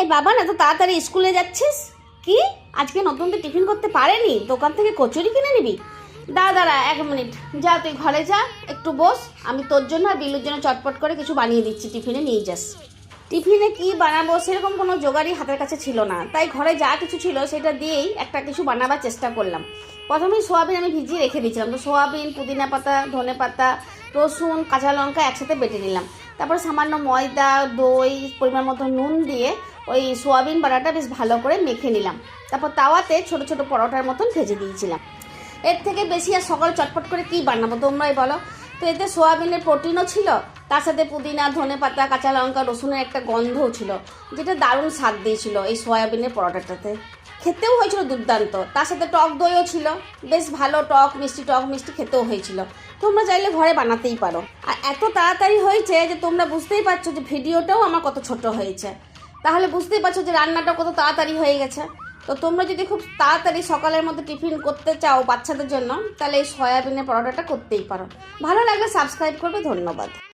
এই বাবা না তো তাড়াতাড়ি স্কুলে যাচ্ছিস কি? আজকে নতুন তো টিফিন করতে পারেনি, দোকান থেকে কচুরি কিনে নিবি? দাঁড়া 1 মিনিট, যা তুই ঘরে যা, একটু বস, আমি তোর জন্য আর বিলুর জন্য চটপট করে কিছু বানিয়ে দিচ্ছি, টিফিনে নিয়ে যাস। টিফিনে কি বানাবো সেরকম কোনো জোগাড়ই হাতের কাছে ছিল না, তাই ঘরে যা কিছু ছিল সেটা দিয়েই একটা কিছু বানাবার চেষ্টা করলাম। প্রথমেই সোয়াবিন আমি ভিজিয়ে রেখে দিয়েছিলাম, তো সোয়াবিন, পুদিনা পাতা, ধনে পাতা, রসুন, কাঁচা লঙ্কা একসাথে বেটে নিলাম। তারপর সামান্য ময়দা, দই, পরিমাণ মতো নুন দিয়ে ওই সোয়াবিন বাটাটা বেশ ভালো করে মেখে নিলাম। তারপর তাওয়াতে ছোট ছোট পরোটার মতন ভেজে দিয়েছিলাম। এর থেকে বেশি আর সকালে চটপট করে কী বানাবো তোমরাই বলো। তো এতে সোয়াবিনের প্রোটিনও ছিল, তার সাথে পুদিনা, ধনে পাতা, কাঁচা লঙ্কা, রসুনের একটা গন্ধও ছিল, যেটা দারুণ স্বাদ দিয়েছিল এই সোয়াবিনের পরোটাটাতে। খেতেও হয়েছিল দুর্দান্ত, তার সাথে টক দইও ছিল, বেশ ভালো টক মিষ্টি খেতেও হয়েছিল। তোমরা চাইলে ঘরে বানাতেই পারো। আর এত তাড়াতাড়ি হয়েছে যে তোমরা বুঝতেই পারছো যে ভিডিওটাও আমার কত ছোট হয়েছে, তাহলে বুঝতেই পারছো যে রান্নাটা কত তাড়াতাড়ি হয়ে গেছে। তো তোমরা যদি খুব তাড়াতাড়ি সকালের মধ্যে টিফিন করতে চাও বাচ্চাদের জন্য, তাহলে এই সয়াবিনের পরোটাটা করতেই পারো। ভালো লাগলে সাবস্ক্রাইব করবে, ধন্যবাদ।